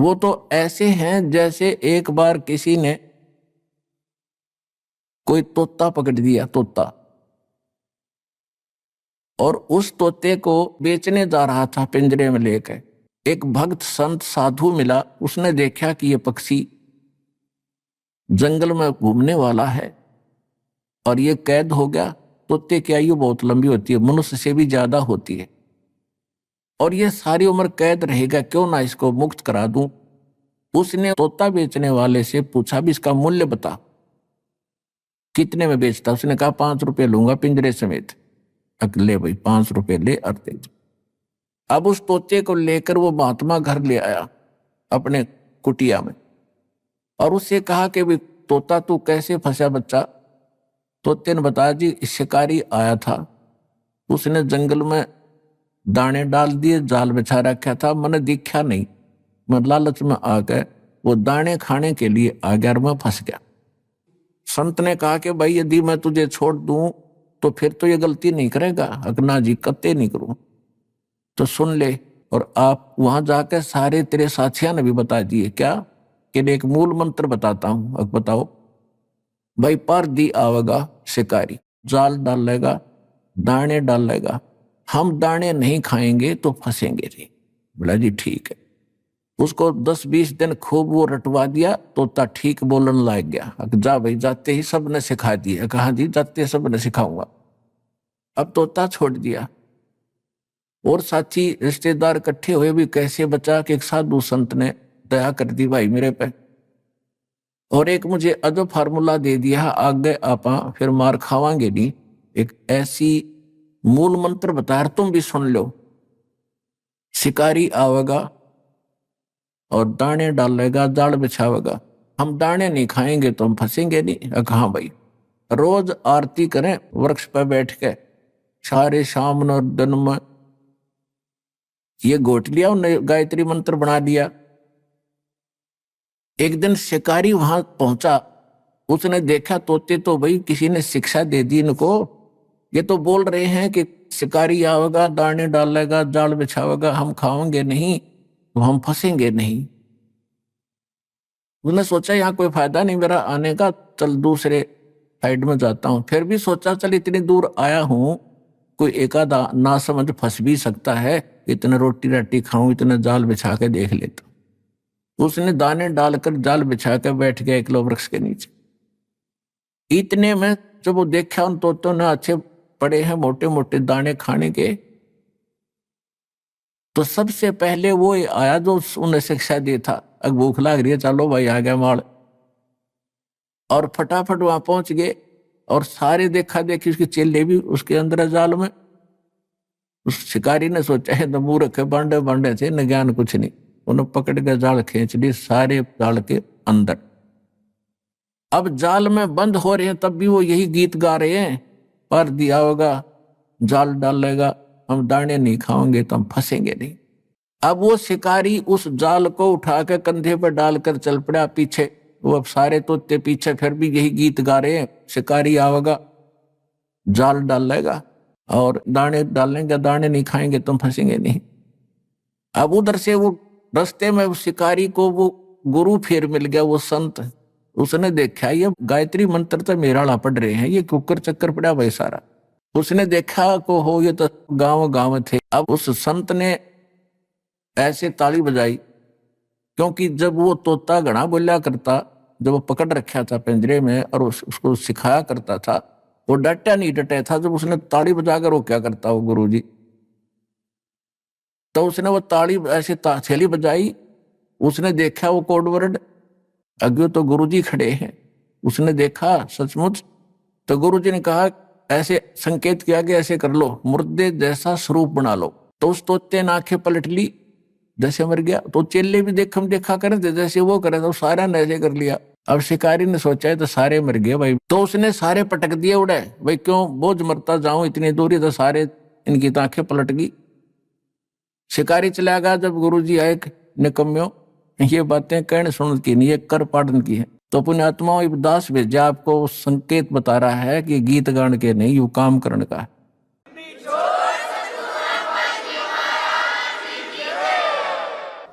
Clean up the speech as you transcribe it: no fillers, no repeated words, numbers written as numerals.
वो तो ऐसे हैं जैसे एक बार किसी ने कोई तोता पकड़ दिया, तोता, और उस तोते को बेचने जा रहा था पिंजरे में लेकर। एक भक्त संत साधु मिला, उसने देखा कि ये पक्षी जंगल में घूमने वाला है और ये कैद हो गया। तोते की आयु बहुत लंबी होती है, मनुष्य से भी ज्यादा होती है, और ये सारी उम्र कैद रहेगा, क्यों ना इसको मुक्त करा दूं। उसने तोता बेचने वाले से पूछा भी इसका मूल्य बता, कितने में बेचता। उसने कहा 5 रुपए लूंगा पिंजरे समेत। ले भाई 5 रुपए ले और दे दो। अब उस तोते को लेकर वो महात्मा घर ले आया अपने कुटिया में, और उससे कहा कि भाई तोता तू कैसे फंसा बच्चा। तोते ने बताया जी शिकारी आया था, उसने जंगल में दाने डाल दिए, जाल बिछा रखा था, मैंने दिखा नहीं, मैं लालच में आ गए, वो दाने खाने के लिए आ गया और मैं फंस गया। संत ने कहा कि भाई यदि मैं तुझे छोड़ दूं तो फिर तो ये गलती नहीं करेगा। अगना जी कत्ते नहीं करूं, तो सुन ले, और आप वहां जाकर सारे तेरे साथियों ने भी बता दिए क्या कि एक मूल मंत्र बताता हूं। अब बताओ भाई, पर दी आवेगा शिकारी, जाल डालेगा, दाने डालेगा, हम दाने नहीं खाएंगे तो फंसेंगे नहीं। बोला जी ठीक है। उसको 10-20 दिन खूब वो रटवा दिया, तोता ठीक बोलने लग गया। जा भाई, जाते ही सब ने सिखा दिया। कहा जी जाते सब ने सिखाऊंगा। अब तोता छोड़ दिया, और साथी रिश्तेदार इकट्ठे हुए भी कैसे बचा कि एक साधु संत ने दया कर दी भाई मेरे पे, और एक मुझे अजब फार्मूला दे दिया, आगे आपा फिर मार खावांगे नहीं। एक ऐसी मूल मंत्र बता, तुम भी सुन लो। शिकारी आवेगा और दाने डालेगा, जाल बिछावेगा, हम दाने नहीं खाएंगे तो हम फंसेंगे नहीं। कहा भाई, रोज आरती करें वृक्ष पर बैठ के, सारे शाम और दिन में ये गोट लिया, उन्हें गायत्री मंत्र बना दिया। एक दिन शिकारी वहां पहुंचा, उसने देखा तोते तो भाई किसी ने शिक्षा दे दी इनको, ये तो बोल रहे हैं कि शिकारी आवेगा, दाने डालेगा, जाल बिछावेगा, हम खाएंगे नहीं तो हम फंसेंगे नहीं। उसने सोचा यहाँ कोई फायदा नहीं मेरा आने का, चल दूसरे साइड में जाता हूँ। फिर भी सोचा चल इतनी दूर आया हूँ, कोई एकादा ना समझ फंस भी सकता है, इतने रोटी राटी खाऊं, इतने जाल बिछा के देख लेता। उसने दाने डालकर जाल बिछा कर बैठ गया एक वृक्ष के नीचे। इतने में जब वो देखा उन तोतों ने अच्छे पड़े हैं मोटे मोटे दाने खाने के, तो सबसे पहले वो आया जो उन्हें शिक्षा दिया था। अब भूख लग रही है, चलो भाई आ गया माल, और फटाफट वहां पहुंच गए, और सारे देखा देखी उसके चेले भी उसके अंदर जाल में। उस शिकारी ने सोचा है तो मूर्ख है, बांडे बांडे थे, न ज्ञान कुछ नहीं, उन्हें पकड़ के जाल खींच ली सारे जाल के अंदर। अब जाल में बंद हो रहे हैं तब भी वो यही गीत गा रहे हैं, पर दिया होगा, जाल डालेगा, हम दाने नहीं खाएंगे तो हम फंसेंगे नहीं। अब वो शिकारी उस जाल को उठा के कंधे पर डालकर चल पड़ा पीछे। वो अब सारे तोते पीछे फिर भी यही गीत गा रहे हैं, शिकारी आवेगा, जाल डालेगा और दाने डालेंगे, दाने नहीं खाएंगे तो हम फंसेंगे नहीं। अब उधर से वो रास्ते में शिकारी को वो गुरु फिर मिल गया, वो संत। उसने देखा ये गायत्री मंत्र तो मेरा पढ़ रहे हैं, ये कुकर चक्कर पड़ा भाई सारा। उसने देखा को हो ये तो गांव गांव थे। अब उस संत ने ऐसे ताली बजाई, क्योंकि जब वो तोता घना बोला करता, जब वो पकड़ रखा था पिंजरे में और उसको सिखाया करता था, वो डटा नहीं डटे था। जब उसने ताली बजाकर वो क्या करता वो गुरुजी, तो उसने वो ताली ऐसे थैली बजाई। उसने देखा वो कोड वर्ड, अगे तो गुरुजी खड़े हैं। उसने देखा सचमुच, तो गुरुजी ने कहा ऐसे संकेत किया कि ऐसे कर लो, मुर्दे जैसा स्वरूप बना लो। तो उस तोते ने आंखें पलट ली, जैसे मर गया। तो चेले भी देखा करे थे, जैसे वो करे तो सारा ने ऐसे कर लिया। अब शिकारी ने सोचा तो सारे मर गए भाई, तो उसने सारे पटक दिए उड़े। भाई क्यों बोझ मरता जाऊं इतनी दूरी, तो सारे इनकी आंखें पलट गई। शिकारी चला गया। जब गुरुजी आए, निकम्यो ये बातें कहने सुन की नहीं, ये कर पाड़न की है। तो पुण्यात्माओं दास भेजा आपको संकेत बता रहा है कि गीत गान के नहीं, यू काम करने का है।